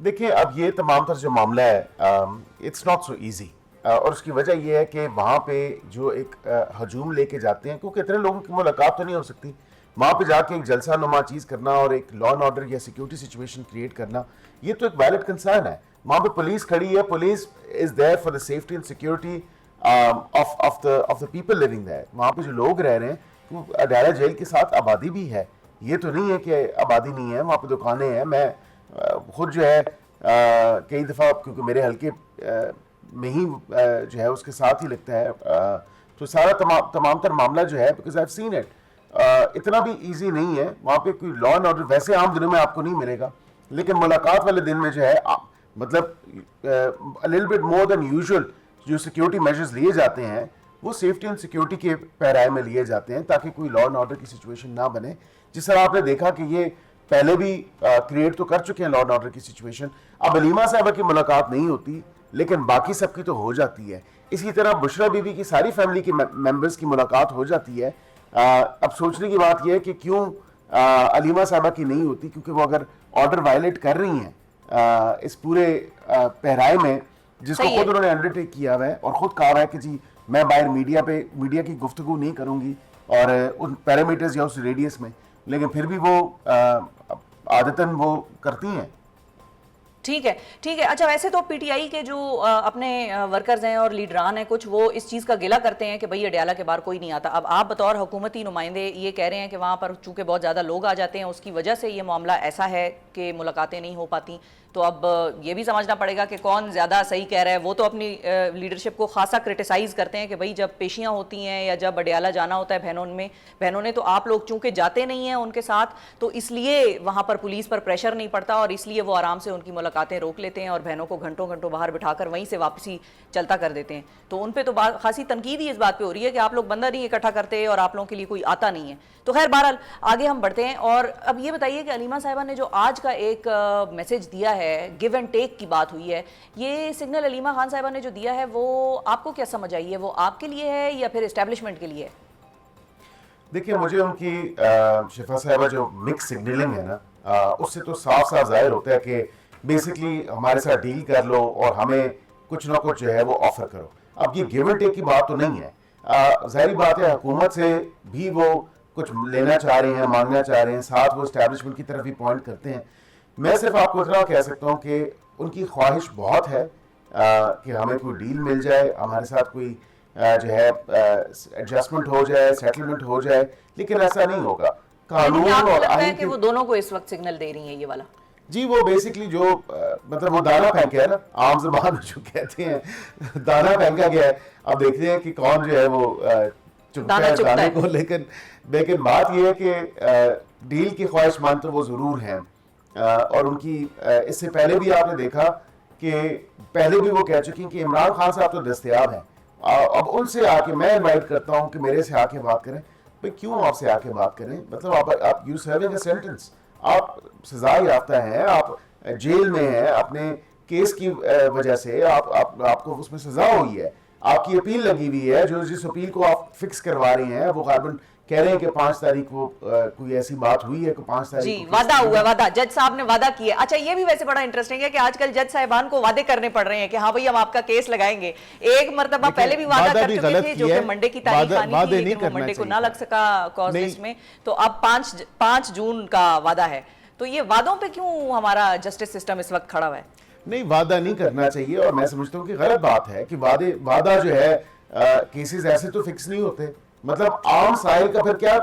دیکھیں اب یہ تمام تر جو معاملہ ہے اٹس ناٹ سو ایزی، اور اس کی وجہ یہ ہے کہ وہاں پہ جو ایک ہجوم لے کے جاتے ہیں، کیونکہ اتنے لوگوں کی ملاقات تو نہیں ہو سکتی، وہاں پہ جا کے ایک جلسہ نما چیز کرنا اور ایک لا اینڈ آرڈر یا سیکورٹی سچویشن کریٹ کرنا، یہ تو ایک ویلڈ کنسرن ہے. وہاں پہ پولیس کھڑی ہے، police is there for the safety and security of the people living there. وہاں پہ جو لوگ رہ رہے ہیں، اڈیالہ جیل کے ساتھ آبادی بھی ہے، یہ تو نہیں ہے کہ آبادی نہیں ہے، وہاں پہ دکانیں ہیں. میں خود جو ہے کئی دفعہ، کیونکہ میرے حلقے میں ہی جو ہے اس کے ساتھ ہی لگتا ہے، تو سارا تمام تر معاملہ جو ہے because I have seen it, اتنا بھی ایزی نہیں ہے. وہاں پہ کوئی لا اینڈ آرڈر ویسے عام دنوں میں آپ کو نہیں ملے گا، لیکن ملاقات والے دن میں جو ہے مطلب a little bit more than usual جو سیکیورٹی میجرز لیے جاتے ہیں وہ سیفٹی اینڈ سیکیورٹی کے پیرائے میں لیے جاتے ہیں تاکہ کوئی لا اینڈ آرڈر کی سچویشن نہ بنے. جس طرح آپ نے دیکھا کہ یہ پہلے بھی کریٹ تو کر چکے ہیں لا اینڈ آرڈر کی سچویشن. اب علیمہ صاحبہ کی ملاقات نہیں ہوتی لیکن باقی سب کی تو ہو جاتی ہے. اسی طرح بشرا بی بی کی ساری فیملی کے ممبرز کی ملاقات ہو جاتی ہے. اب سوچنے کی بات یہ ہے کہ کیوں علیمہ صاحبہ کی نہیں ہوتی، کیونکہ وہ اگر آرڈر وائلیٹ کر رہی ہیں اس پورے پہرائے میں جس کو خود انہوں نے انڈر ٹیک کیا ہوا ہے اور خود کہا ہوا ہے کہ جی میں باہر میڈیا کی گفتگو نہیں کروں گی اور ان پیرامیٹرز یا اس ریڈیس میں، لیکن پھر بھی وہ عادتاً وہ کرتی ہیں. ٹھیک ہے ٹھیک ہے. اچھا ویسے تو پی ٹی آئی کے جو اپنے ورکرز ہیں اور لیڈران ہیں کچھ، وہ اس چیز کا گلہ کرتے ہیں کہ بھئی اڈیالہ کے باہر کوئی نہیں آتا. اب آپ بطور حکومتی نمائندے یہ کہہ رہے ہیں کہ وہاں پر چونکہ بہت زیادہ لوگ آ جاتے ہیں اس کی وجہ سے یہ معاملہ ایسا ہے کہ ملاقاتیں نہیں ہو پاتی، تو اب یہ بھی سمجھنا پڑے گا کہ کون زیادہ صحیح کہہ رہا ہے. وہ تو اپنی لیڈرشپ کو خاصا کرٹیسائز کرتے ہیں کہ بھئی جب پیشیاں ہوتی ہیں یا جب اڈیالہ جانا ہوتا ہے بہنوں نے، تو آپ لوگ چونکہ جاتے نہیں ہیں ان کے ساتھ، تو اس لیے وہاں پر پولیس پر پریشر نہیں پڑتا اور اس لیے وہ آرام سے ان کی ملاقاتیں روک لیتے ہیں اور بہنوں کو گھنٹوں گھنٹوں باہر بٹھا کر وہیں سے واپسی چلتا کر دیتے ہیں. تو ان پہ تو خاصی تنقید ہی اس بات پہ ہو رہی ہے کہ آپ لوگ بندہ نہیں اکٹھا کرتے اور آپ لوگوں کے لیے کوئی آتا نہیں ہے. تو خیر بہرحال آگے ہم بڑھتے ہیں. اور اب یہ بتائیے کہ علیمہ صاحبہ نے جو آج کا ایک میسج دیا ہے، گیو اینڈ ٹیک کی بات ہوئی ہے، یہ سگنل علیمہ خان صاحبہ نے جو دیا ہے وہ آپ کو کیا سمجھ آئی ہے؟ وہ آپ کے لیے ہے یا پھر اسٹیبلشمنٹ کے لیے ہے؟ دیکھیں مجھے ان کی شفا صاحبہ جو مکس سگنلنگ ہے نا، اس سے تو صاف صاف ظاہر ہوتا ہے کہ بیسکلی ہمارے ساتھ ڈیل کر لو اور ہمیں کچھ نہ کچھ جو ہے وہ آفر کرو. اب یہ گیو اینڈ ٹیک کی بات تو نہیں ہے. ظاہری بات ہے حکومت سے بھی وہ کچھ لینا چاہ رہے ہیں، مانگنا چاہ رہے ہیں، ساتھ وہ اسٹیبلشمنٹ کی طرف بھی پوائنٹ کرتے ہیں. میں صرف آپ کو اتنا کہہ سکتا ہوں کہ ان کی خواہش بہت ہے کہ ہمیں کوئی ڈیل مل جائے، ہمارے ساتھ کوئی جو ہے ایڈجسٹمنٹ ہو جائے، سیٹلمنٹ ہو جائے، لیکن ایسا نہیں ہوگا. قانون اور آئین کہ وہ دونوں کو اس وقت سگنل دے رہی ہیں یہ والا. جی وہ بیسکلی جو مطلب وہ دانا پھینکا ہے نا، عام زبان میں جو کہتے ہیں دانا پھینکا گیا ہے. اب دیکھتے ہیں کہ کون جو ہے وہ چپتا ہے دانے کو. لیکن بات یہ ہے کہ ڈیل کی خواہش مند تو وہ ضرور ہیں، اور ان کی اس سے پہلے بھی آپ نے دیکھا کہ پہلے بھی وہ کہہ چکی کہ عمران خان صاحب تو دستیاب ہیں. اب ان سے آ کے میں انوائٹ کرتا ہوں کہ میرے سے آ کے بات کریں. بھائی کیوں آپ سے آ کے بات کریں؟ مطلب آپ یو سرونگ اے سینٹنس، آپ سزا یافتہ ہیں، آپ جیل میں ہیں اپنے کیس کی وجہ سے، آپ کو اس میں سزا ہوئی ہے، آپ کی اپیل لگی ہوئی ہے، جو جس اپیل کو آپ فکس کروا رہی ہیں وہ غالباً کہہ رہے ہیں کہ 5 تاریخ وہ کوئی ایسی بات ہوئی ہے کہ 5 تاریخ جی وعدہ ہوا ہے، وعدہ جج صاحب نے وعدہ کیا. اچھا یہ بھی ویسے بڑا انٹرسٹنگ ہے کہ آج کل جج صاحبان کو وعدے کرنے پڑ رہے ہیں کہ ہاں بھئی ہم آپ کا کیس لگائیں گے. ایک مرتبہ پہلے بھی وعدہ کر چکے تھے جو کہ منڈے کی تاریخ آنی تھی لیکن وہ منڈے کو نہ لگ سکا کاز لسٹ میں، تو اب 5 جون کا وعدہ ہے. تو یہ وعدوں پہ کیوں ہمارا جسٹس سسٹم اس وقت کھڑا ہوا ہے؟ نہیں وعدہ نہیں کرنا چاہیے، اور میں سمجھتا ہوں کہ غلط بات ہے کہ وعدہ جو ہے کیسز ایسے تو فکس نہیں ہوتے. مطلب عام سائل کا پھر کیا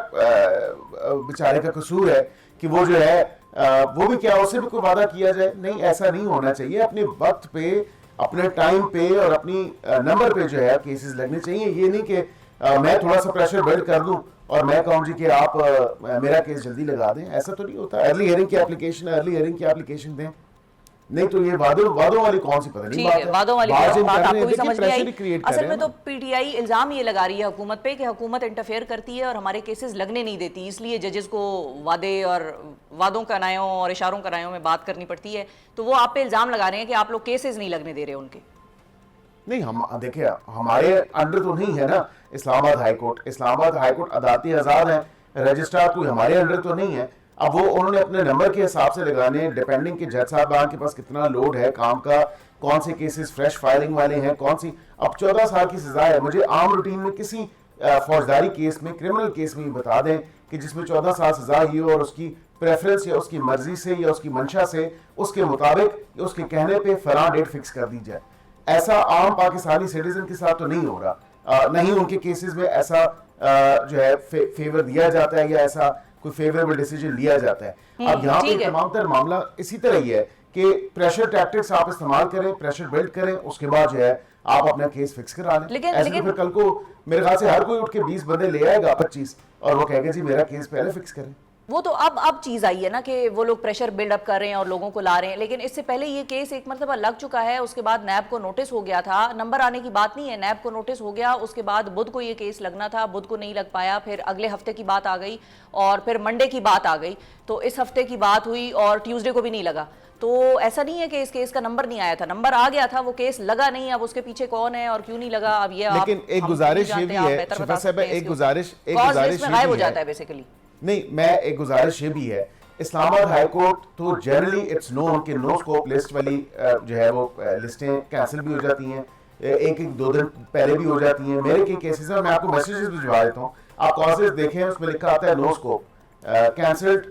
بیچارے کا قصور ہے کہ وہ جو ہے وہ بھی کیا اسے بھی کوئی وعدہ کیا جائے؟ نہیں ایسا نہیں ہونا چاہیے. اپنے وقت پہ، اپنے ٹائم پہ اور اپنی نمبر پہ جو ہے کیسز لگنے چاہیے. یہ نہیں کہ میں تھوڑا سا پریشر بلڈ کر دوں اور میں کہوں جی کہ آپ میرا کیس جلدی لگا دیں. ایسا تو نہیں ہوتا. ارلی ہیئرنگ کی اپلیکیشن دیں. نہیں تو یہ وعدوں والی کون سی پتہ نہیں بات ہے. وعدوں والی بات آپ کو بھی سمجھ نہیں آئی. اصل میں تو تو پی ٹی آئی الزام یہ لگا رہی ہے حکومت پہ کہ حکومت انٹرفیئر کرتی ہے اور ہمارے کیسز لگنے نہیں دیتی، اس لیے ججز کو وعدوں کنایوں اور اشاروں کنایوں میں بات کرنی پڑتی ہے. تو وہ آپ پہ الزام لگا رہے ہیں کہ آپ لوگ کیسز نہیں لگنے دے رہے ان کے. نہیں ہم دیکھیں ہمارے انڈر تو نہیں ہے نا اسلام آباد ہائی کورٹ. اسلام آباد ہائی کورٹ عدالتی آزاد ہے، رجسٹرار کوئی ہمارے انڈر تو نہیں ہے. اب وہ انہوں نے اپنے نمبر کے حساب سے لگانے، ڈیپینڈنگ کہ جج صاحبان کے پاس کتنا لوڈ ہے کام کا، کون سے کیسز فریش فائلنگ والے ہیں، کون سی. اب 14 سال کی سزا ہے. مجھے عام روٹین میں کسی فوجداری کیس میں، کرمنل کیس میں بتا دیں کہ جس میں 14 سال سزا ہی ہو اور اس کی پریفرنس یا اس کی مرضی سے یا اس کی منشا سے اس کے مطابق یا اس کے کہنے پہ فلاں ڈیٹ فکس کر دی جائے. ایسا عام پاکستانی سٹیزن کے ساتھ تو نہیں ہو رہا. نہیں ان کے کیسز میں ایسا جو ہے فیور دیا جاتا ہے یا ایسا کوئی فیوریبل ڈیسیجن لیا جاتا ہے. اب یہاں پہ تمام تر معاملہ اسی طرح ہی ہے کہ پریشر ٹیکٹکس آپ استعمال کریں، پریشر بلڈ کریں، اس کے بعد جو ہے آپ اپنا کیس فکس کرا لیں. ایسے تو پھر کل کو میرے خیال سے ہر کوئی اٹھ کے 20 بندے لے آئے گا 25 اور وہ کہے گا جی میرا کیس پہلے فکس کریں. وہ تو اب چیز آئی ہے نا کہ وہ لوگ پریشر بلڈ اپ کر رہے ہیں اور لوگوں کو لا رہے ہیں، لیکن اس سے پہلے یہ کیس ایک مرتبہ لگ چکا ہے. اس کے بعد نیب کو نوٹس ہو گیا تھا، نمبر آنے کی بات نہیں ہے، نیب کو نوٹس ہو گیا. اس کے بعد بدھ کو یہ کیس لگنا تھا، بدھ کو نہیں لگ پایا. پھر اگلے ہفتے کی بات آ گئی اور پھر منڈے کی بات آ گئی، تو اس ہفتے کی بات ہوئی اور ٹیوزڈے کو بھی نہیں لگا. تو ایسا نہیں ہے کہ اس کیس کا نمبر نہیں آیا تھا، نمبر آ گیا تھا، وہ کیس لگا نہیں. اب اس کے پیچھے کون ہے اور کیوں نہیں لگا، اب یہ لیکن ایک گزارش یہ بھی ہے شفا صاحبہ، ایک گزارش غائب ہو جاتا ہے بیسیکلی. نہیں، میں ایک گزارش یہ بھی ہے، اسلام آباد ہائی کورٹ تو جنرلی اٹس نون کہ نو سکوپ لسٹ والی جو ہے وہ لسٹیں کینسل بھی ہو جاتی ہیں، ایک دو دن پہلے بھی ہو جاتی ہیں. میرے کئی کیسز ہیں، میں آپ کو میسیجز بھی بھجوا دیتا ہوں، آپ کازز دیکھیں، اس میں لکھا آتا ہے نو سکوپ کینسلڈ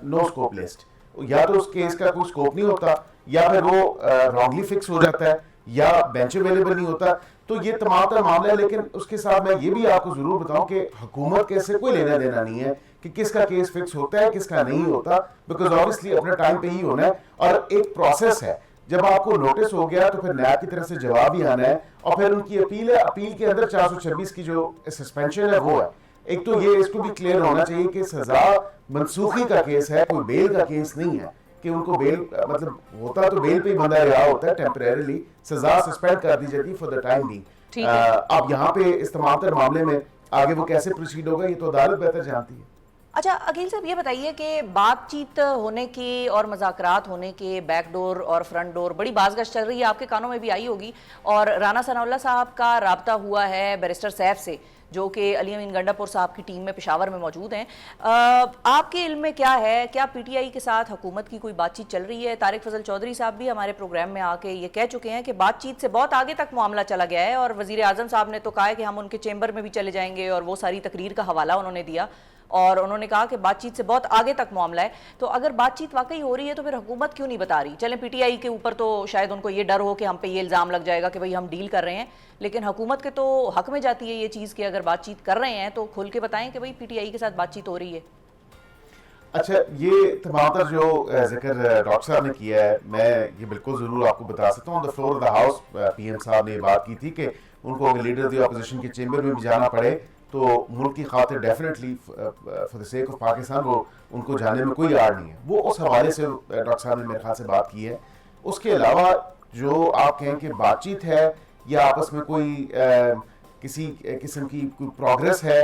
نو سکوپ لسٹ. یا تو اس کیس کا کوئی سکوپ نہیں ہوتا یا پھر وہ رانگلی فکس ہو جاتا ہے یا بینچ اویلیبل نہیں ہوتا. تو یہ تمام تر معاملہ ہے. لیکن اس کے ساتھ میں یہ بھی آپ کو ضرور بتاؤں کہ حکومت کے سے کوئی لینا دینا نہیں ہے کہ کس کا کیس فکس ہوتا ہے کس کا نہیں ہوتا، بیکاز آبویسلی اپنے ٹائم پہ ہی ہونا ہے. اور ایک پروسیس ہے، جب آپ کو نوٹس ہو گیا تو پھر نیب کی طرف سے جواب ہی آنا ہے اور پھر ان کی اپیل ہے. اپیل کے اندر 426 کی جو سسپینشن ہے وہ ہے. ایک تو یہ اس کو بھی کلیئر ہونا چاہیے کہ سزا منسوخی کا کیس ہے، کوئی بیل کا کیس نہیں ہے کہ ان کو بیل مطلب ہوتا تو بیل پہ ہی بندہ رہا ہوتا ہے، ٹیمپریریلی سزا سسپینڈ کر دی جاتی فار دا ٹائم بینگ. اب یہاں پہ اس تمام تر معاملے میں آگے وہ کیسے پروسیڈ ہوگا یہ تو عدالت بہتر جانتی ہے. اچھا عقیل صاحب یہ بتائیے کہ بات چیت ہونے کی اور مذاکرات ہونے کے بیک ڈور اور فرنٹ ڈور بڑی بازگشت چل رہی ہے، آپ کے کانوں میں بھی آئی ہوگی، اور رانا ثناء اللہ صاحب کا رابطہ ہوا ہے بیرسٹر سیف سے جو کہ علی امین گنڈا پور صاحب کی ٹیم میں پشاور میں موجود ہیں. آپ کے علم میں کیا ہے، کیا پی ٹی آئی کے ساتھ حکومت کی کوئی بات چیت چل رہی ہے؟ طارق فضل چودھری صاحب بھی ہمارے پروگرام میں آ کے یہ کہہ چکے ہیں کہ بات چیت سے بہت آگے تک معاملہ چلا گیا ہے، اور وزیر اعظم صاحب نے تو کہا ہے کہ ہم ان کے چیمبر میں بھی چلے جائیں گے، اور وہ ساری تقریر کا حوالہ انہوں نے دیا اور انہوں نے کہا کہ بات چیت سے بہت آگے تک معاملہ ہے. تو اگر بات چیت واقعی ہو رہی ہے تو پھر حکومت کیوں نہیں بتا رہی؟ چلیں پی ٹی آئی کے اوپر تو شاید ان کو یہ ڈر ہو کہ ہم پہ یہ الزام لگ جائے گا کہ بھئی ہم ڈیل کر رہے ہیں، لیکن حکومت کے تو حق میں جاتی ہے یہ چیز کہ اگر بات چیت کر رہے ہیں تو کھل کے بتائیں کہ بھئی پی ٹی آئی کے ساتھ بات چیت ہو رہی ہے. اچھا، یہ تمام تر جو ذکر ڈاکٹر صاحب نے کیا ہے میں یہ بالکل ضرور آپ کو بتا سکتا ہوں. On the floor of the house P M صاحب نے یہ بات کی تھی کہ ان کو اگر لیڈر دی اپوزیشن کے چیمبر میں بھی جانا پڑے تو ملک کی خاطر definitely for the sake of Pakistan وہ ان کو جانے میں کوئی آڑ نہیں ہے. وہ اس حوالے سے ڈاکٹر صاحب نے میرے خیال سے بات کی ہے. اس کے علاوہ جو آپ کہیں کہ بات چیت ہے یا آپس میں کوئی کسی قسم کی کوئی پروگرس ہے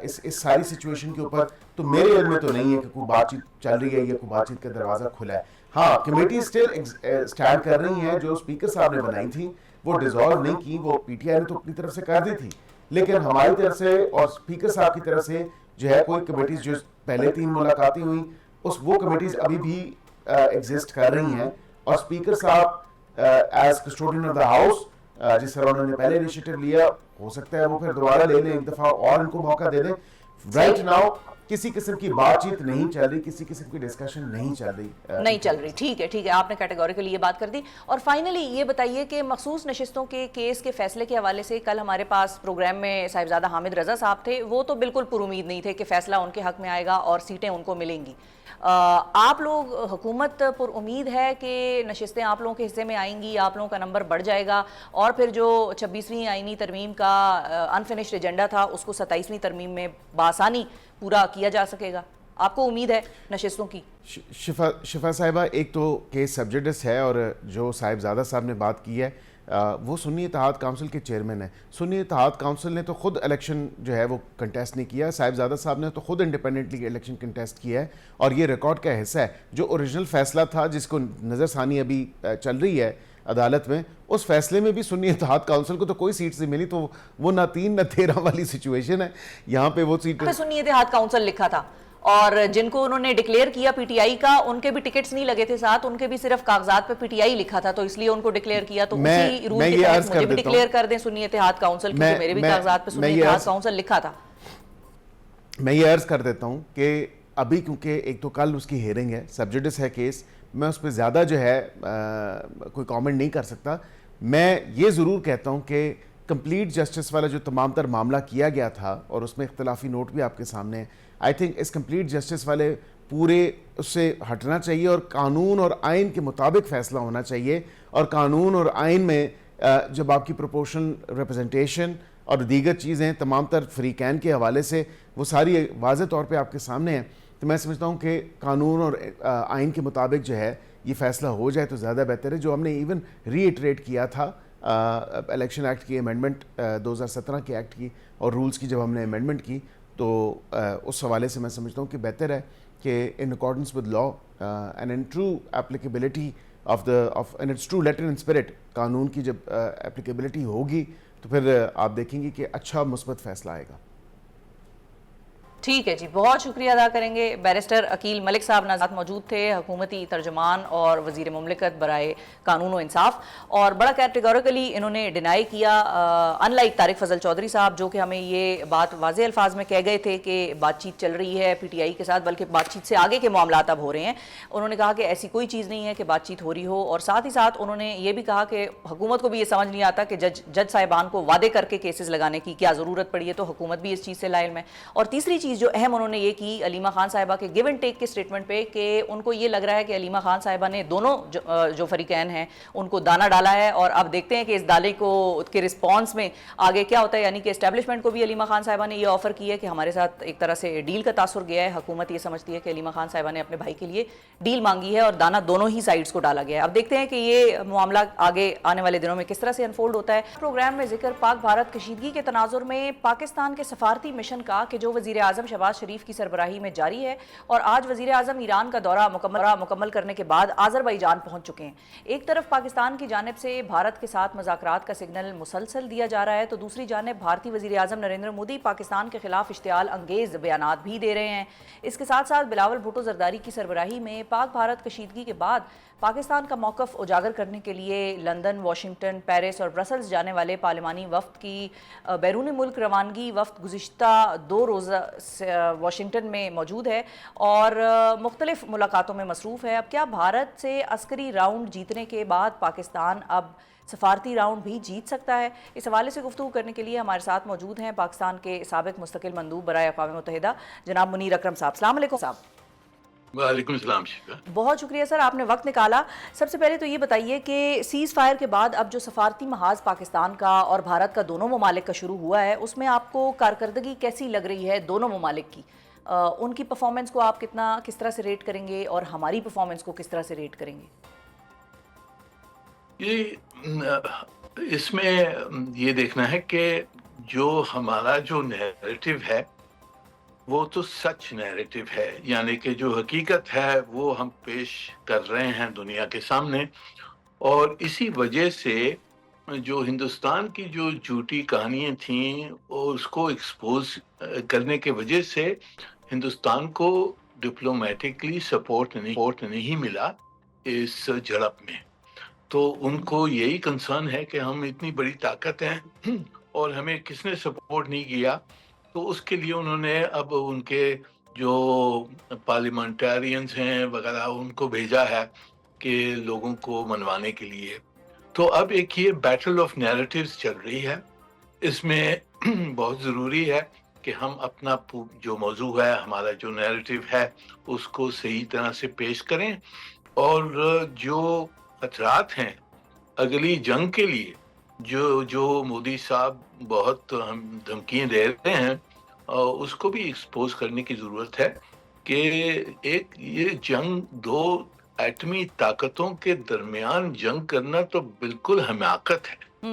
اس ساری سچویشن کے اوپر، تو میرے علم میں تو نہیں ہے کہ کوئی بات چیت چل رہی ہے یا کوئی بات چیت کا دروازہ کھلا ہے. ہاں، کمیٹی اسٹل اسٹینڈ کر رہی ہیں جو اسپیکر صاحب نے بنائی تھی وہ ڈیزالو نہیں کی، وہ پی ٹی آئی نے تو اپنی طرف سے کر دی تھی، لیکن ہماری طرف سے اور اسپیکر صاحب کی طرف سے جو ہے کوئی کمیٹیز جو پہلے 3 ملاقاتیں ہوئیں وہ کمیٹیز ابھی بھی ایگزسٹ کر رہی ہیں. اور اسپیکر صاحب as custodian of the house جس طرح انہوں نے پہلے انیشیٹو لیا، ہو سکتا ہے وہ پھر دوبارہ لے لیں، ایک دفعہ اور ان کو موقع دے دیں. رائٹ ناؤ کسی قسم کی بات چیت نہیں چل رہی، کسی قسم کی ڈسکشن نہیں چل رہی. ٹھیک ہے آپ نے کیٹیگوریکلی یہ بات کر دی. اور فائنلی یہ بتائیے کہ مخصوص نشستوں کے کیس کے فیصلے کے حوالے سے کل ہمارے پاس پروگرام میں صاحبزادہ حامد رضا صاحب تھے، وہ تو بالکل پر امید نہیں تھے کہ فیصلہ ان کے حق میں آئے گا اور سیٹیں ان کو ملیں گی. آپ لوگ حکومت پر امید ہے کہ نشستیں آپ لوگوں کے حصے میں آئیں گی، آپ لوگوں کا نمبر بڑھ جائے گا اور پھر جو 26ویں آئینی ترمیم کا انفنشڈ ایجنڈا تھا اس کو 27ویں ترمیم میں بآسانی پورا کیا جا سکے گا؟ آپ کو امید ہے نشستوں کی؟ شفا صاحبہ، ایک تو کیس سبجیکٹس ہے اور جو صاحبزادہ صاحب نے بات کی ہے وہ سنی اتحاد کونسل کے چیئرمین ہیں. سنی اتحاد کونسل نے تو خود الیکشن جو ہے وہ کنٹیسٹ نہیں کیا، صاحبزادہ صاحب نے تو خود انڈیپینڈنٹلی الیکشن کنٹیسٹ کیا ہے اور یہ ریکارڈ کا حصہ ہے. جو اوریجنل فیصلہ تھا جس کو نظر ثانی ابھی چل رہی ہے عدالت میں، اس فیصلے میں بھی سنی اتحاد کونسل کو تو کوئی سیٹ سے ملی، تو وہ نہ 3 نہ 13 والی سچویشن ہے. یہاں پہ وہ سیٹ سنی اتحاد کونسل لکھا تھا اور جن کو انہوں نے ڈکلیئر کیا پی ٹی آئی کا ان کے بھی ٹکٹس نہیں لگے تھے ساتھ, ان کے بھی صرف کاغذات پہ پی ٹی آئی لکھا تھا, تو اس لیے ان کو ڈکلیئر کیا. تو اسی رول کے تحت مجھے بھی ڈکلیئر کر دیں سنی اتحاد کاؤنسل کی, جو میرے بھی کاغذات پہ سنی اتحاد کاؤنسل لکھا تھا. میں یہ عرض کر دیتا ہوں کہ ابھی کیونکہ ایک تو کل اس کی ہیئرنگ ہے, سبجیڈس ہے کیس, میں اس پہ زیادہ جو ہے کوئی کامنٹ نہیں کر سکتا. میں یہ ضرور کہتا ہوں کہ کمپلیٹ جسٹس والا جو تمام تر معاملہ کیا گیا تھا, اور اس میں اختلافی نوٹ بھی آپ کے سامنے ہے, آئی تھنک اس کمپلیٹ جسٹس والے پورے اس سے ہٹنا چاہیے اور قانون اور آئین کے مطابق فیصلہ ہونا چاہیے. اور قانون اور آئین میں جب آپ کی پروپورشن ریپرزنٹیشن اور دیگر چیزیں تمام تر فریقین کے حوالے سے وہ ساری واضح طور پہ آپ کے سامنے ہیں, تو میں سمجھتا ہوں کہ قانون اور آئین کے مطابق جو ہے یہ فیصلہ ہو جائے تو زیادہ بہتر ہے. جو ہم نے ایون ری ایٹریٹ کیا تھا الیکشن ایکٹ کی امینڈمنٹ 2017 کے ایکٹ کی اور رولز کی, جب ہم نے امینڈمنٹ کی تو اس حوالے سے میں سمجھتا ہوں کہ بہتر ہے کہ in accordance with law and in true applicability of in its true letter and spirit, قانون کی جب اپلیکیبلٹی ہوگی تو پھر آپ دیکھیں گے کہ اچھا مثبت فیصلہ آئے گا. ٹھیک ہے جی, بہت شکریہ ادا کریں گے. بیرسٹر عقیل ملک صاحب نازات موجود تھے, حکومتی ترجمان اور وزیر مملکت برائے قانون و انصاف, اور بڑا کیٹیگوریکلی انہوں نے ڈینائی کیا, ان لائک طارق فضل چودھری صاحب جو کہ ہمیں یہ بات واضح الفاظ میں کہہ گئے تھے کہ بات چیت چل رہی ہے پی ٹی آئی کے ساتھ, بلکہ بات چیت سے آگے کے معاملات اب ہو رہے ہیں. انہوں نے کہا کہ ایسی کوئی چیز نہیں ہے کہ بات چیت ہو رہی ہو, اور ساتھ ہی ساتھ انہوں نے یہ بھی کہا کہ حکومت کو بھی یہ سمجھ نہیں آتا کہ جج صاحبان کو وعدے کر کے کیسز لگانے کی کیا ضرورت پڑی ہے, تو حکومت بھی اس چیز سے لا علم ہے. اور تیسری چیز جو اہم انہوں نے یہ کی علیمہ خان صاحبہ کے گیو اینڈ ٹیک کے سٹیٹمنٹ پہ, کہ ان کو یہ لگ رہا ہے کہ علیمہ خان صاحبہ نے دونوں جو فریقین ہیں ان کو دانہ ڈالا ہے, اور اب دیکھتے ہیں کہ اس دالے کو کے رسپانس میں آگے کیا ہوتا ہے. یعنی کہ اسٹیبلشمنٹ کو بھی علیمہ خان صاحبہ نے یہ آفر کی ہے کہ ہمارے ساتھ ایک طرح سے ڈیل کا تاثر گیا ہے, حکومت یہ سمجھتی ہے کہ علیمہ خان صاحبہ نے اپنے بھائی کے لیے ڈیل مانگی ہے اور دانہ دونوں ہی سائڈز کو ڈالا گیا ہے. اب دیکھتے ہیں کہ یہ معاملہ آگے آنے والے دنوں میں کس طرح سے انفولڈ ہوتا ہے. پروگرام میں ذکر پاک بھارت کشیدگی کے تناظر میں پاکستان کے سفارتی مشن کا, کہ جو وزیر اعظم شہباز شریف کی سربراہی میں جاری ہے, اور آج وزیر اعظم ایران کا دورہ مکمل کرنے کے بعد آذربائیجان پہنچ چکے ہیں. ایک طرف پاکستان کی جانب سے بھارت کے ساتھ مذاکرات کا سگنل مسلسل دیا جا رہا ہے, تو دوسری جانب بھارتی وزیر اعظم نریندر مودی پاکستان کے خلاف اشتعال انگیز بیانات بھی دے رہے ہیں. اس کے ساتھ ساتھ بلاول بھٹو زرداری کی سربراہی میں پاک بھارت کشیدگی کے بعد پاکستان کا موقف اجاگر کرنے کے لیے لندن, واشنگٹن, پیرس اور برسلز جانے والے پارلیمانی وفد کی بیرون ملک روانگی. وفد گزشتہ 2 روزہ واشنگٹن میں موجود ہے اور مختلف ملاقاتوں میں مصروف ہے. اب کیا بھارت سے عسکری راؤنڈ جیتنے کے بعد پاکستان اب سفارتی راؤنڈ بھی جیت سکتا ہے؟ اس حوالے سے گفتگو کرنے کے لیے ہمارے ساتھ موجود ہیں پاکستان کے سابق مستقل مندوب برائے اقوام متحدہ جناب منیر اکرم صاحب. السلام علیکم صاحب. وعلیکم السلام شیخا. بہت شکریہ سر, آپ نے وقت نکالا. سب سے پہلے تو یہ بتائیے کہ سیز فائر کے بعد اب جو سفارتی محاذ پاکستان کا اور بھارت کا دونوں ممالک کا شروع ہوا ہے, اس میں آپ کو کارکردگی کیسی لگ رہی ہے دونوں ممالک کی؟ ان کی پرفارمنس کو آپ کس طرح سے ریٹ کریں گے اور ہماری پرفارمنس کو کس طرح سے ریٹ کریں گے؟ اس میں یہ دیکھنا ہے کہ جو ہمارا جو نیریٹو ہے وہ تو سچ نیریٹو ہے, یعنی کہ جو حقیقت ہے وہ ہم پیش کر رہے ہیں دنیا کے سامنے, اور اسی وجہ سے جو ہندوستان کی جو جھوٹی کہانیاں تھیں اس کو ایکسپوز کرنے کے وجہ سے ہندوستان کو ڈپلومیٹکلی سپورٹ نہیں ملا اس جھڑپ میں. تو ان کو یہی کنسرن ہے کہ ہم اتنی بڑی طاقت ہیں اور ہمیں کس نے سپورٹ نہیں کیا, تو اس کے لیے انہوں نے اب ان کے جو پارلیمنٹرینز ہیں وغیرہ ان کو بھیجا ہے کہ لوگوں کو منوانے کے لیے. تو اب ایک یہ بیٹل آف نیریٹیوز چل رہی ہے, اس میں بہت ضروری ہے کہ ہم اپنا جو موضوع ہے, ہمارا جو نیریٹیو ہے, اس کو صحیح طرح سے پیش کریں, اور جو خطرات ہیں اگلی جنگ کے لیے جو مودی صاحب بہت دھمکیاں دے رہے ہیں, اس کو بھی ایکسپوز کرنے کی ضرورت ہے کہ ایک یہ جنگ 2 ایٹمی طاقتوں کے درمیان جنگ کرنا تو بالکل حماقت ہے.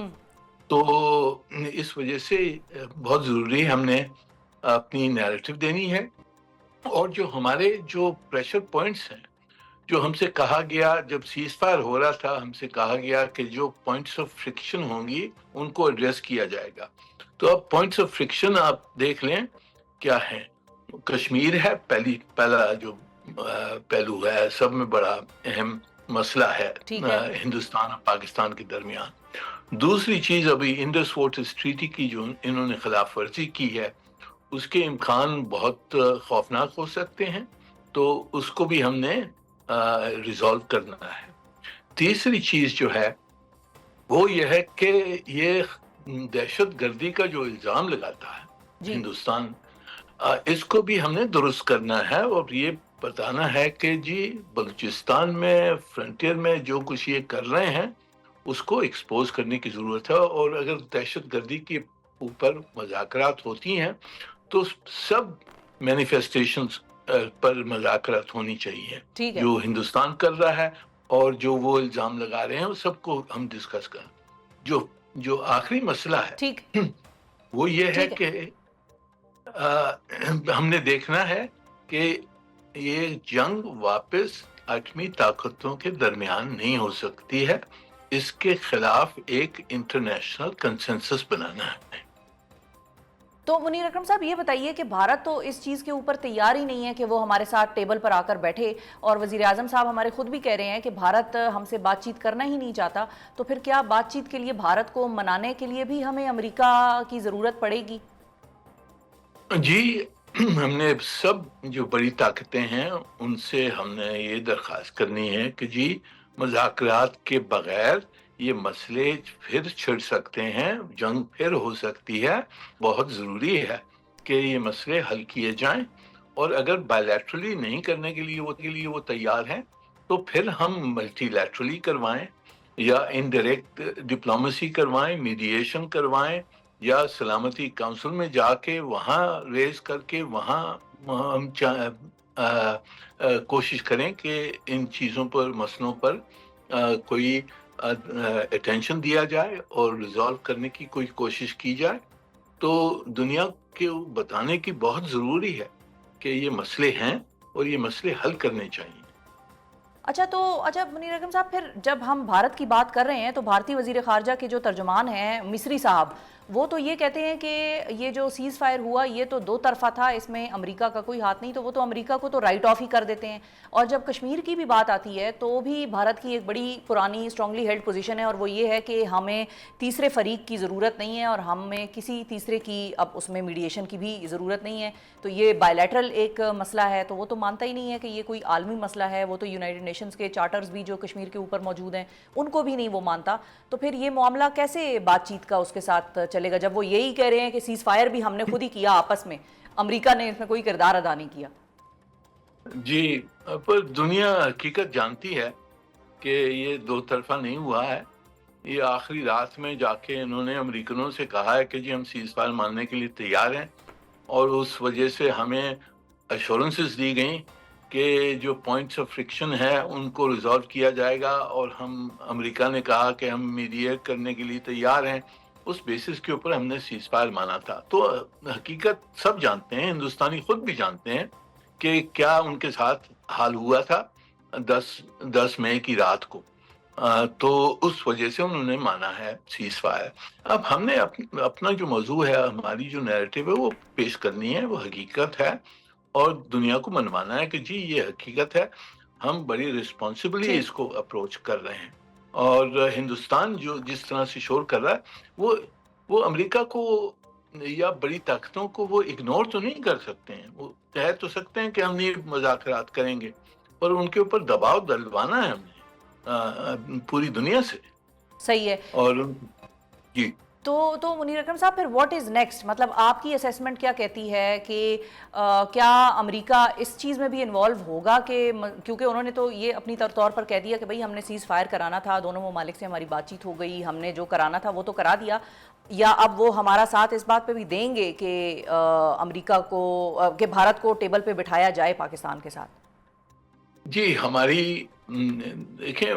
تو اس وجہ سے بہت ضروری ہم نے اپنی نیریٹو دینی ہے, اور جو ہمارے جو پریشر پوائنٹس ہیں, جو ہم سے کہا گیا جب سیز فائر ہو رہا تھا, ہم سے کہا گیا کہ جو پوائنٹس آف فرکشن ہوں گی ان کو ایڈریس کیا جائے گا. تو اب پوائنٹس آف فرکشن آپ دیکھ لیں کیا ہیں. کشمیر ہے پہلا جو پہلو ہے، سب میں بڑا اہم مسئلہ ہے ٹھیک ہے۔ ہندوستان اور پاکستان کے درمیان۔ دوسری چیز، ابھی انڈس واٹرز ٹریٹی کی جو انہوں نے خلاف ورزی کی ہے، اس کے امکان بہت خوفناک ہو سکتے ہیں، تو اس کو بھی ہم نے ریزالو کرنا ہے۔ تیسری چیز جو ہے وہ یہ ہے کہ یہ دہشت گردی کا جو الزام لگاتا ہے جی ہندوستان، اس کو بھی ہم نے درست کرنا ہے، اور یہ بتانا ہے کہ جی بلوچستان میں فرنٹیئر میں جو کچھ یہ کر رہے ہیں اس کو ایکسپوز کرنے کی ضرورت ہے، اور اگر دہشت گردی کے اوپر مذاکرات ہوتی ہیں تو سب مینیفیسٹیشنز پر مذاکرات ہونی چاہیے، ٹھیک ہے۔ جو ہندوستان کر رہا ہے اور جو وہ الزام لگا رہے ہیں، وہ سب کو ہم ڈسکس کریں۔ جو آخری مسئلہ ہے ٹھیک وہ یہ ہے ٹھیک ہے۔ کہ ہم نے دیکھنا ہے کہ یہ جنگ واپس ایٹمی طاقتوں کے درمیان نہیں ہو سکتی ہے، اس کے خلاف ایک انٹرنیشنل کنسنسس بنانا ہے۔ تو منیر اکرم صاحب یہ بتائیے کہ بھارت تو اس چیز کے اوپر تیار ہی نہیں ہے کہ وہ ہمارے ساتھ ٹیبل پر آ کر بیٹھے، اور وزیر اعظم صاحب ہمارے خود بھی کہہ رہے ہیں کہ بھارت ہم سے بات چیت کرنا ہی نہیں چاہتا، تو پھر کیا بات چیت کے لیے بھارت کو منانے کے لیے بھی ہمیں امریکہ کی ضرورت پڑے گی؟ جی، ہم نے سب جو بڑی طاقتیں ہیں ان سے ہم نے یہ درخواست کرنی ہے کہ جی مذاکرات کے بغیر یہ مسئلے پھر چھڑ سکتے ہیں، جنگ پھر ہو سکتی ہے۔ بہت ضروری ہے کہ یہ مسئلے حل کیے جائیں، اور اگر بائیلیٹرلی نہیں کرنے کے لیے وہ تیار ہیں تو پھر ہم ملٹی لیٹرلی کروائیں، یا انڈائریکٹ ڈپلومیسی کروائیں، میڈیشن کروائیں، یا سلامتی کونسل میں جا کے وہاں ریز کر کے وہاں ہم کوشش کریں کہ ان چیزوں پر، مسئلوں پر کوئی اٹینشن دیا جائے اور ریزالو کرنے کی کوئی کوشش کی جائے۔ تو دنیا کو بتانے کی بہت ضروری ہے کہ یہ مسئلے ہیں اور یہ مسئلے حل کرنے چاہیے۔ اچھا منیر اکرم صاحب، پھر جب ہم بھارت کی بات کر رہے ہیں تو بھارتی وزیر خارجہ کے جو ترجمان ہیں مصری صاحب، وہ تو یہ کہتے ہیں کہ یہ جو سیز فائر ہوا یہ تو دو طرفہ تھا، اس میں امریکہ کا کوئی ہاتھ نہیں، تو وہ تو امریکہ کو تو رائٹ آف ہی کر دیتے ہیں۔ اور جب کشمیر کی بھی بات آتی ہے تو بھی بھارت کی ایک بڑی پرانی اسٹرانگلی ہیلڈ پوزیشن ہے، اور وہ یہ ہے کہ ہمیں تیسرے فریق کی ضرورت نہیں ہے، اور ہمیں کسی تیسرے کی اب اس میں میڈیشن کی بھی ضرورت نہیں ہے۔ تو یہ بائیلیٹرل ایک مسئلہ ہے، تو وہ تو مانتا ہی نہیں ہے کہ یہ کوئی عالمی مسئلہ ہے، وہ تو یونائٹڈ نیشنز کے چارٹرز بھی جو کشمیر کے اوپر موجود ہیں ان کو بھی نہیں وہ مانتا۔ تو پھر یہ معاملہ کیسے بات چیت کا اس کے ساتھ چلے گا جب وہ یہی کہہ رہے ہیں کہ سیز فائر بھی ہم نے خود ہی کیا آپس میں، امریکہ نے اس میں کوئی کردار ادا نہیں کیا؟ جی، پر دنیا حقیقت جانتی ہے کہ یہ دو طرفہ نہیں ہوا ہے۔ یہ آخری رات میں جا کے انہوں نے امریکنوں سے کہا ہے کہ جی ہم سیز فائر ماننے کے لیے تیار ہیں، اور اس وجہ سے ہمیں ایشورنسز دی گئیں کہ جو پوائنٹس آف فرکشن ہے ان کو ریزالو کیا جائے گا، اور امریکہ نے کہا کہ ہم میڈیٹ کرنے کے لیے تیار ہیں۔ اس بیسس کے اوپر ہم نے سیز فائر مانا تھا۔ تو حقیقت سب جانتے ہیں، ہندوستانی خود بھی جانتے ہیں کہ کیا ان کے ساتھ حال ہوا تھا 10 مئی کی رات کو۔ تو اس وجہ سے انہوں نے مانا ہے سیز فائر۔ اب ہم نے اپنا جو موضوع ہے، ہماری جو نیریٹو ہے وہ پیش کرنی ہے، وہ حقیقت ہے، اور دنیا کو منوانا ہے کہ جی یہ حقیقت ہے، ہم بڑی ریسپانسبلی اس کو اپروچ کر رہے ہیں۔ اور ہندوستان جو جس طرح سے شور کر رہا ہے، وہ امریکہ کو یا بڑی طاقتوں کو وہ اگنور تو نہیں کر سکتے ہیں۔ وہ کہہ تو سکتے ہیں کہ ہم نہیں مذاکرات کریں گے، پر ان کے اوپر دباؤ ڈلوانا ہے ہم نے پوری دنیا سے۔ صحیح ہے۔ اور جی تو منیر اکرم صاحب، پھر واٹ از نیکسٹ؟ مطلب آپ کی اسیسمنٹ کیا کہتی ہے کہ کیا امریکہ اس چیز میں بھی انوالو ہوگا؟ کہ کیونکہ انہوں نے تو یہ اپنی طور پر کہہ دیا کہ بھئی ہم نے سیز فائر کرانا تھا، دونوں ممالک سے ہماری بات چیت ہو گئی، ہم نے جو کرانا تھا وہ تو کرا دیا، یا اب وہ ہمارا ساتھ اس بات پہ بھی دیں گے کہ امریکہ کو، کہ بھارت کو ٹیبل پہ بٹھایا جائے پاکستان کے ساتھ؟ جی، ہماری دیکھیں،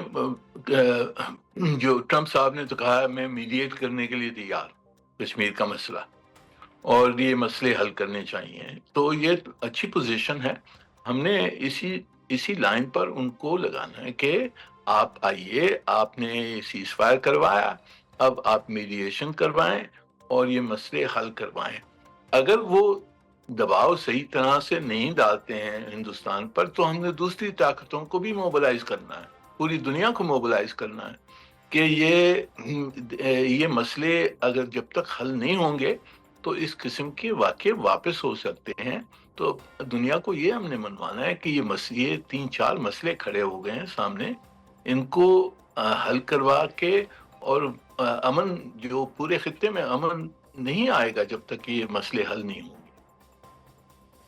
جو ٹرمپ صاحب نے تو کہا میں میڈیٹ کرنے کے لیے تیار، کشمیر کا مسئلہ اور یہ مسئلے حل کرنے چاہیے، تو یہ اچھی پوزیشن ہے۔ ہم نے اسی لائن پر ان کو لگانا ہے کہ آپ آئیے، آپ نے سیز فائر کروایا، اب آپ میڈیشن کروائیں اور یہ مسئلے حل کروائیں۔ اگر وہ دباؤ صحیح طرح سے نہیں ڈالتے ہیں ہندوستان پر تو ہم نے دوسری طاقتوں کو بھی موبلائز کرنا ہے، پوری دنیا کو موبلائز کرنا ہے کہ یہ مسئلے اگر جب تک حل نہیں ہوں گے تو اس قسم کے واقعے واپس ہو سکتے ہیں. تو دنیا کو یہ ہم نے منوانا ہے کہ یہ 3-4 مسئلے کھڑے ہو گئے ہیں سامنے، ان کو حل کروا کے، اور امن جو پورے خطے میں امن نہیں آئے گا جب تک یہ مسئلے حل نہیں ہوں گے.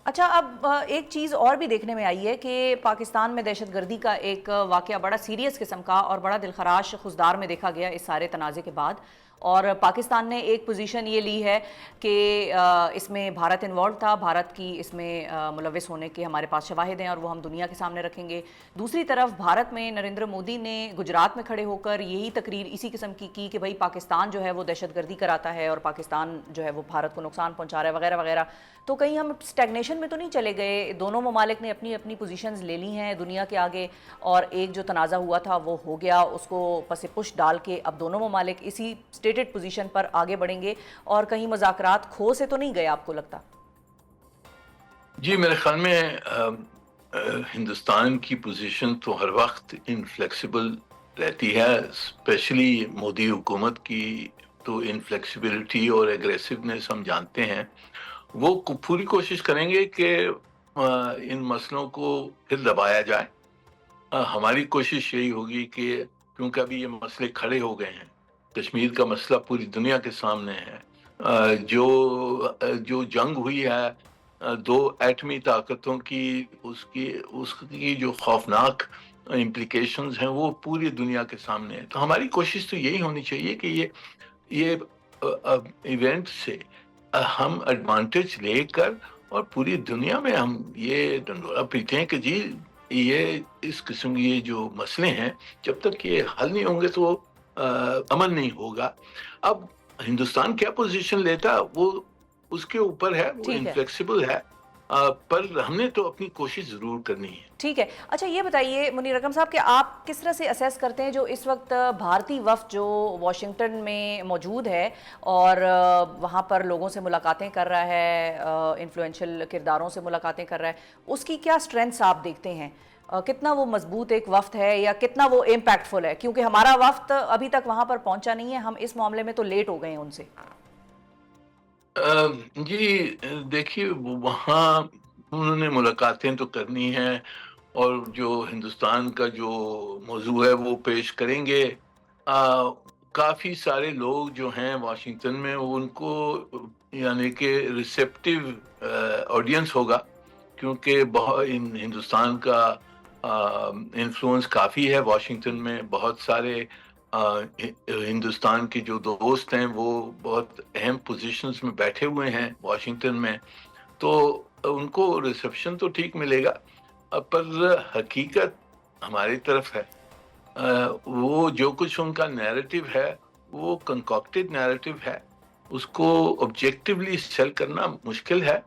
اچھا، اب ایک چیز اور بھی دیکھنے میں آئی ہے کہ پاکستان میں دہشت گردی کا ایک واقعہ بڑا سیریس قسم کا اور بڑا دلخراش خزدار میں دیکھا گیا اس سارے تنازع کے بعد، اور پاکستان نے ایک پوزیشن یہ لی ہے کہ اس میں بھارت انوالو تھا، بھارت کی اس میں ملوث ہونے کے ہمارے پاس شواہد ہیں اور وہ ہم دنیا کے سامنے رکھیں گے. دوسری طرف بھارت میں نریندر مودی نے گجرات میں کھڑے ہو کر یہی تقریر اسی قسم کی کہ بھئی پاکستان جو ہے وہ دہشت گردی کراتا ہے اور پاکستان جو ہے وہ بھارت کو نقصان پہنچا رہا ہے وغیرہ وغیرہ. تو کہیں ہم اسٹیگنیشن میں تو نہیں چلے گئے؟ دونوں ممالک نے اپنی اپنی پوزیشنز لے لی ہیں دنیا کے آگے، اور ایک جو تنازع ہوا تھا وہ ہو گیا، اس کو پس پش ڈال کے اب دونوں ممالک اسی اسٹیٹڈ پوزیشن پر آگے بڑھیں گے، اور کہیں مذاکرات کھو سے تو نہیں گئے آپ کو لگتا؟ جی میرے خیال میں ہندوستان کی پوزیشن تو ہر وقت انفلیکسیبل رہتی ہے، اسپیشلی مودی حکومت کی تو انفلیکسیبلٹی اور ایگریسونیس ہم جانتے ہیں. وہ پوری کوشش کریں گے کہ ان مسئلوں کو پھر دبایا جائے. ہماری کوشش یہی ہوگی کہ کیونکہ ابھی یہ مسئلے کھڑے ہو گئے ہیں، کشمیر کا مسئلہ پوری دنیا کے سامنے ہے، جو جنگ ہوئی ہے 2 ایٹمی طاقتوں کی، اس کی جو خوفناک امپلیکیشنز ہیں وہ پوری دنیا کے سامنے ہیں. تو ہماری کوشش تو یہی ہونی چاہیے کہ یہ ایونٹ سے ہم ایڈوانٹیج لے کر اور پوری دنیا میں ہم یہ ڈنڈورا پیٹیں کہ جی یہ اس قسم یہ جو مسئلے ہیں جب تک یہ حل نہیں ہوں گے تو امن نہیں ہوگا. اب ہندوستان کیا پوزیشن لیتا وہ اس کے اوپر ہے، وہ انفلیکسیبل ہے، پر ہم نے تو اپنی کوشش ضرور کرنی ہے. ٹھیک ہے. اچھا یہ بتائیے منیر اکرم صاحب کہ آپ کس طرح سے اسیس کرتے ہیں جو اس وقت بھارتی وفد جو واشنگٹن میں موجود ہے اور وہاں پر لوگوں سے ملاقاتیں کر رہا ہے، انفلوئنشل کرداروں سے ملاقاتیں کر رہا ہے، اس کی کیا سٹرینتھس آپ دیکھتے ہیں؟ کتنا وہ مضبوط ایک وفد ہے یا کتنا وہ امپیکٹفل ہے؟ کیونکہ ہمارا وفد ابھی تک وہاں پر پہنچا نہیں ہے، ہم اس معاملے میں تو لیٹ ہو گئے ہیں ان سے. جی دیکھیے وہاں انہوں نے ملاقاتیں تو کرنی ہیں اور جو ہندوستان کا جو موضوع ہے وہ پیش کریں گے. کافی سارے لوگ جو ہیں واشنگٹن میں ان کو یعنی کہ ریسیپٹیو آڈینس ہوگا، کیونکہ ہندوستان کا انفلوئنس کافی ہے واشنگٹن میں. بہت سارے ہندوستان کے جو دوست ہیں وہ بہت اہم پوزیشنز میں بیٹھے ہوئے ہیں واشنگٹن میں، تو ان کو ریسیپشن تو ٹھیک ملے گا، پر حقیقت ہماری طرف ہے. وہ جو کچھ ان کا نیریٹو ہے وہ کنکاکٹڈ نیریٹو ہے، اس کو آبجیکٹیولی سیل کرنا مشکل ہے،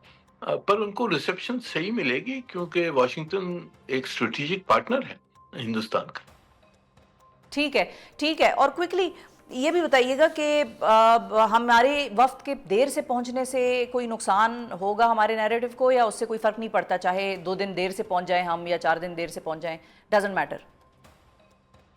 پر ان کو ریسیپشن صحیح ملے گی کیونکہ واشنگٹن ایک اسٹریٹجک پارٹنر ہے ہندوستان کا. ٹھیک ہے، ٹھیک ہے. اور کوئکلی یہ بھی بتائیے گا کہ ہمارے وفد کے دیر سے پہنچنے سے کوئی نقصان ہوگا ہمارے نیریٹو کو، یا اس سے کوئی فرق نہیں پڑتا، چاہے 2 دن دیر سے پہنچ جائیں ہم یا 4 دن دیر سے پہنچ جائیں، ڈزنٹ میٹر؟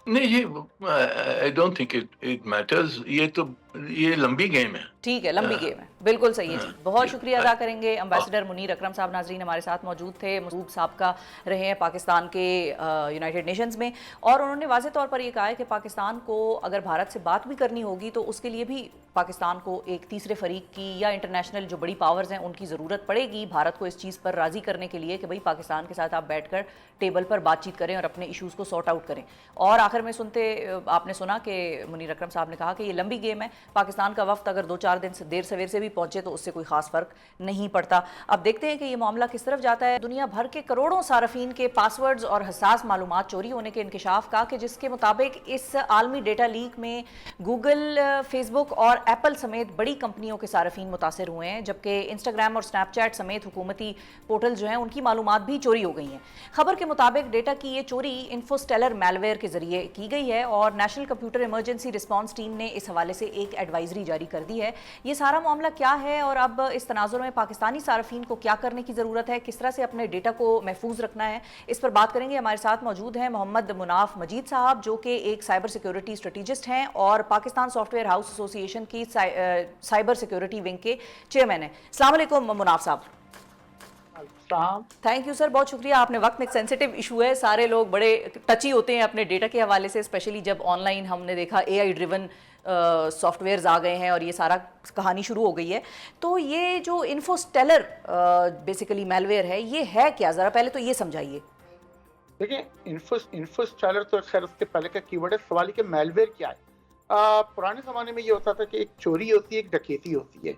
نہیں، I don't think it matters. یہ لمبی گیم ہے. ٹھیک ہے، لمبی گیم ہے، بالکل صحیح ہے. جی بہت شکریہ ادا کریں گے امبیسڈر منیر اکرم صاحب. ناظرین ہمارے ساتھ موجود تھے، مسعود صاحب کا رہے ہیں پاکستان کے یونائٹڈ نیشنز میں، اور انہوں نے واضح طور پر یہ کہا ہے کہ پاکستان کو اگر بھارت سے بات بھی کرنی ہوگی تو اس کے لیے بھی پاکستان کو ایک تیسرے فریق کی یا انٹرنیشنل جو بڑی پاورز ہیں ان کی ضرورت پڑے گی بھارت کو اس چیز پر راضی کرنے کے لیے کہ بھئی پاکستان کے ساتھ آپ بیٹھ کر ٹیبل پر بات چیت کریں اور اپنے ایشوز کو سارٹ آؤٹ کریں. اور آخر میں آپ نے سنا کہ منیر اکرم صاحب نے کہا کہ یہ لمبی گیم ہے، پاکستان کا وفد اگر 2-4 دن سے دیر سویر سے بھی پہنچے تو اس سے کوئی خاص فرق نہیں پڑتا. اب دیکھتے ہیں کہ یہ معاملہ کس طرف جاتا ہے. دنیا بھر کے کروڑوں صارفین کے پاس ورڈز اور حساس معلومات چوری ہونے کے انکشاف کا، کہ جس کے مطابق اس عالمی ڈیٹا لیک میں گوگل، فیس بک اور ایپل سمیت بڑی کمپنیوں کے صارفین متاثر ہوئے ہیں، جبکہ انسٹاگرام اور سنیپ چیٹ سمیت حکومتی پورٹل جو ہیں ان کی معلومات بھی چوری ہو گئی ہیں. خبر کے مطابق ڈیٹا کی یہ چوری انفوسٹیلر میل ویئر کے ذریعے کی گئی ہے، اور national computer emergency response team نے اس حوالے سے ایک ایک ایڈوائزری جاری کر دی ہے. یہ سارا معاملہ کیا ہے اور اب اس تناظر میں پاکستانی صارفین کو کیا کرنے کی ضرورت ہے, کس طرح سے اپنے ڈیٹا کو محفوظ رکھنا ہے, اس پر بات کریں گے. ہمارے ساتھ موجود ہیں محمد مناف مجید صاحب جو کہ ایک سائبر سیکیورٹی اسٹریٹجسٹ ہیں اور پاکستان سافٹ ویئر ہاؤس ایسوسی ایشن کی سائبر سیکیورٹی ونگ کے چیئرمین ہیں. السلام علیکم مناف صاحب. تھینک یو سر, بہت شکریہ. آپ نے وقت میں ایک سینسیٹیو ایشو ہے, سارے لوگ بڑے ٹچی ہوتے ہیں اپنے ڈیٹا کے حوالے سے, اسپیشلی جب آن لائن ہم نے دیکھا اے آئی ڈریون سافٹ ویئرز آ گئے ہیں اور یہ سارا کہانی شروع ہو گئی ہے. تو یہ جو انفوسٹیلر بیسیکلی میل ویئر ہے, یہ ہے کیا, ذرا پہلے تو یہ سمجھائیے. دیکھیں انفوسٹیلر تو خیر اس کے پہلے کا کی ورڈ ہے, سوال ہے کہ میل ویئر کیا ہے. پرانے زمانے میں یہ ہوتا تھا کہ ایک چوری ہوتی ہے, ایک ڈکیتی ہوتی ہے.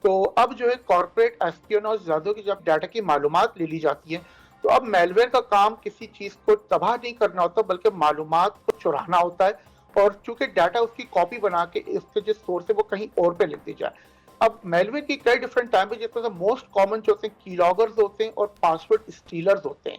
تو اب جو ہے کارپوریٹ ایسپیوناج زیادہ کی جب ڈیٹا کی معلومات لے لی جاتی ہیں تو اب میل ویئر کا کام کسی چیز کو تباہ نہیں کرنا ہوتا بلکہ معلومات کو چرانا ہوتا ہے, اور چونکہ ڈیٹا اس کی کاپی بنا کے اس کے جو سورس ہے وہ کہیں اور پہ لکھ دی جائے. اب میل ویئر کی کئی ڈفرینٹ ٹائپ ہے, جس میں سے موسٹ کامن جو ہوتے ہیں کی لاگرز ہوتے ہیں اور پاسورڈ اسٹیلرز ہوتے ہیں.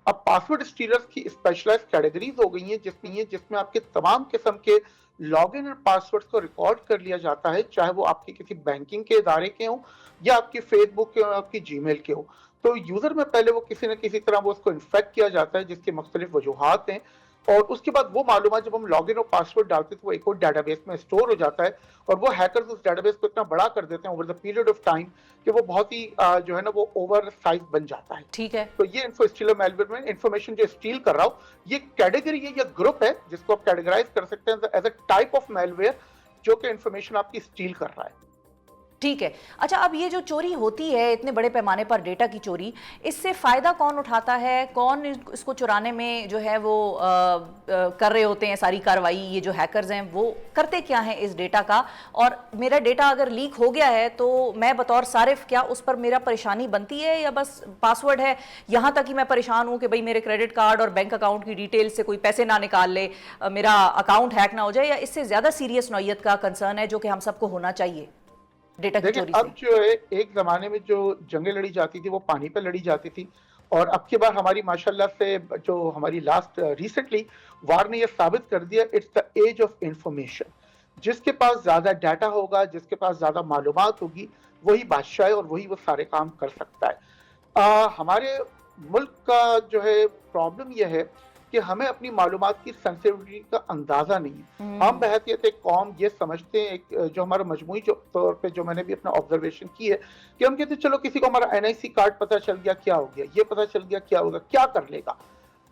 اب پاسورڈ اسٹیلرز کی اسپیشلائز کیٹیگریز ہو گئی ہیں جس میں آپ کے تمام قسم کے لاگ ان اور پاسورڈز کو ریکارڈ کر لیا جاتا ہے, چاہے وہ آپ کے کسی بینکنگ کے ادارے کے ہوں یا آپ کی فیس بک کے ہوں, آپ کی جی میل کے ہوں. تو یوزر میں پہلے وہ کسی نہ کسی طرح وہ اس کو انفیکٹ کیا جاتا ہے, جس کی مختلف وجوہات ہیں, اور اس کے بعد وہ معلومات جب ہم لاگ ان اور پاسورڈ ڈالتے ہیں تو وہ ایک اور ڈیٹا بیس میں اسٹور ہو جاتا ہے, اور وہ ہیکرز اس ڈیٹا بیس کو اتنا بڑا کر دیتے ہیں over the period of time کہ وہ بہت ہی جو ہے نا وہ اوور سائز بن جاتا ہے. ٹھیک ہے, تو یہ انفو اسٹیلر میل ویئر میں انفارمیشن جو اسٹیل کر رہا ہوں, یہ کیٹیگری ہے یا گروپ ہے جس کو آپ کیٹیگرائز کر سکتے ہیں as a type of malware جو کہ انفارمیشن آپ کی اسٹیل کر رہا ہے. ٹھیک ہے. اچھا, اب یہ جو چوری ہوتی ہے اتنے بڑے پیمانے پر ڈیٹا کی چوری, اس سے فائدہ کون اٹھاتا ہے, کون اس کو چرانے میں جو ہے وہ کر رہے ہوتے ہیں ساری کارروائی, یہ جو ہیکرز ہیں وہ کرتے کیا ہیں اس ڈیٹا کا, اور میرا ڈیٹا اگر لیک ہو گیا ہے تو میں بطور صارف کیا اس پر میرا پریشانی بنتی ہے, یا بس پاسورڈ ہے یہاں تک ہی میں پریشان ہوں کہ بھئی میرے کریڈٹ کارڈ اور بینک اکاؤنٹ کی ڈیٹیل سے کوئی پیسے نہ نکال لے, میرا اکاؤنٹ ہیک نہ ہو جائے, یا اس سے زیادہ سیریس نوعیت کا کنسرن ہے جو کہ ہم سب کو ہونا چاہیے ڈیٹا کی چوری سے؟ اب جو ہے ایک زمانے میں جو جنگیں لڑی جاتی تھی وہ پانی پہ لڑی جاتی تھی, اور اب کی بار ہماری ماشاءاللہ سے جو ہماری لاسٹ ریسنٹلی وار نے یہ ثابت کر دیا, it's the age of information. جس کے پاس زیادہ ڈیٹا ہوگا, جس کے پاس زیادہ معلومات ہوگی, وہی بادشاہ ہے اور وہی وہ سارے کام کر سکتا ہے. ہمارے ملک کا جو ہے پرابلم یہ ہے کہ ہمیں اپنی معلومات کی سینسیٹیوٹی کا اندازہ نہیں ہے. ہم بحیثیت ایک قوم یہ سمجھتے ہیں, جو ہمارا مجموعی طور پہ جو میں نے بھی اپنا آبزرویشن کی ہے, کہ ہم کہتے ہیں چلو کسی کو ہمارا NIC کارڈ پتہ چل گیا کیا ہو گیا, یہ پتہ چل گیا کیا ہوگا, کیا کر لے گا.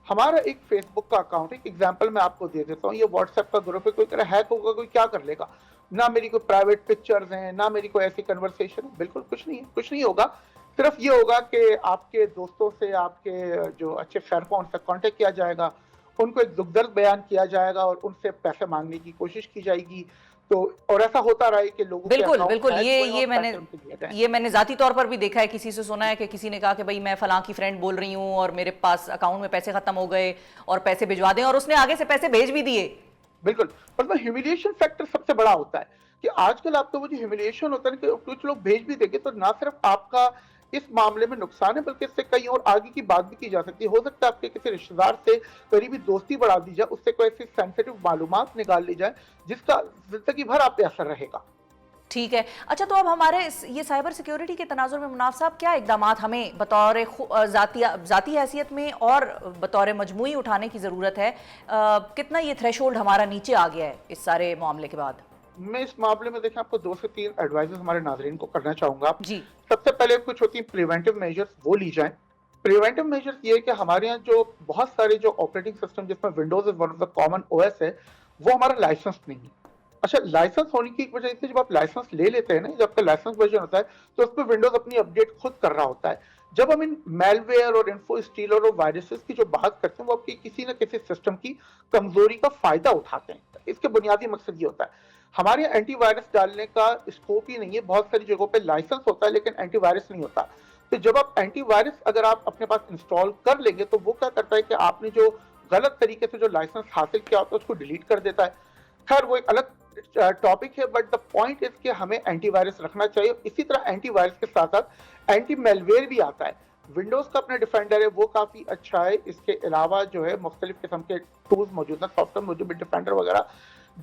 ہمارا ایک فیس بک کا اکاؤنٹ, ایک ایگزامپل میں آپ کو دے دیتا ہوں, یہ واٹس ایپ کا گروپ ہے, کوئی کرا ہیک ہوگا, کوئی کیا کر لے گا. نہ میری کوئی پرائیویٹ پکچرز ہیں, نہ میری کوئی ایسی کنورسیشن, بالکل کچھ نہیں ہے, کچھ نہیں ہوگا. صرف یہ ہوگا کہ آپ کے دوستوں سے, آپ کے جو اچھے خیر خواہ ان سے کانٹیکٹ کیا جائے گا, ان کو ایک دکھ درد بیان کیا جائے گا اور ان سے پیسے مانگنے کی کوشش کی جائے گی. تو اور ایسا ہوتا رہا ہے کہ لوگوں بالکل یہ میں نے ذاتی طور پر بھی دیکھا ہے, کسی سے سنا ہے کہ کسی نے کہا کہ بھئی میں فلاں کی فرینڈ بول رہی ہوں اور میرے پاس اکاؤنٹ میں پیسے ختم ہو گئے اور پیسے بھجوا دیں, اور اس نے آگے سے پیسے بھیج بھی دیے. بالکل, پر ہیومیلیشن فیکٹر سب سے بڑا ہوتا ہے کہ آج کل آپ کا وہ جو ہیومیلیشن ہوتا ہے کہ کچھ لوگ بھیج بھی دیں گے تو نہ صرف آپ کا اس معاملے میں نقصان ہے بلکہ اس سے کئی اور آگے کی بات بھی کی جا سکتی ہے. ہو سکتا ہے آپ کے کسی رشتہ دار سے قریبی دوستی بڑھا دی جائے, اس سے کوئی ایسی سینسیٹیو معلومات نکال لی جائے جس کا زندگی بھر آپ پہ اثر رہے گا. ٹھیک ہے. اچھا, تو اب ہمارے یہ سائبر سیکیورٹی کے تناظر میں مناف صاحب کیا اقدامات ہمیں بطور ذاتی حیثیت میں اور بطور مجموعی اٹھانے کی ضرورت ہے؟ کتنا یہ تھریشولڈ ہمارا نیچے آ گیا ہے اس سارے معاملے کے بعد؟ میں اس معاملے میں دیکھیں آپ کو 2 سے 3 ایڈوائزز ہمارے ناظرین کو کرنا چاہوں گا. جی, سب سے پہلے کچھ ہوتی ہیں پریونٹیو میجرز, وہ لی جائیں. پریونٹیو میجرز یہ ہے کہ ہمارے یہاں جو بہت سارے جو آپریٹنگ سسٹم جس میں Windows is one of the common OS ہے, وہ ہمارا لائسنس نہیں ہے. اچھا, لائسنس ہونے کی ایک وجہ سے جب آپ لائسنس لے لیتے ہیں نا, جب آپ کا لائسنس ورژن ہوتا ہے تو اس پہ ونڈوز اپنی اپڈیٹ خود کر رہا ہوتا ہے. جب ہم ان میل ویئر اور انفو اسٹیلر اور وائرسز کی جو بات کرتے ہیں وہ آپ کی کسی نہ کسی سسٹم کی کمزوری کا فائدہ اٹھاتے ہیں. اس کے بنیادی مقصد یہ ہوتا ہے, ہمارے اینٹی وائرس ڈالنے کا اسکوپ ہی نہیں ہے. بہت ساری جگہوں پہ لائسنس ہوتا ہے لیکن اینٹی وائرس نہیں ہوتا. تو جب آپ اینٹی وائرس اگر آپ اپنے پاس انسٹال کر لیں گے تو وہ کیا کرتا ہے کہ آپ نے جو غلط طریقے سے جو لائسنس حاصل کیا ہوتا ہے اس کو ڈیلیٹ کر دیتا ہے. خیر وہ ایک الگ ٹاپک ہے, بٹ دا پوائنٹ از کہ ہمیں اینٹی وائرس رکھنا چاہیے. اسی طرح اینٹی وائرس کے ساتھ ساتھ اینٹی میل ویئر بھی آتا ہے. ونڈوز کا اپنا ڈیفینڈر ہے, وہ کافی اچھا ہے. اس کے علاوہ جو ہے مختلف قسم کے ٹولز موجود ہیں, سافٹ ویئر موجود ہے, ڈیفینڈر وغیرہ.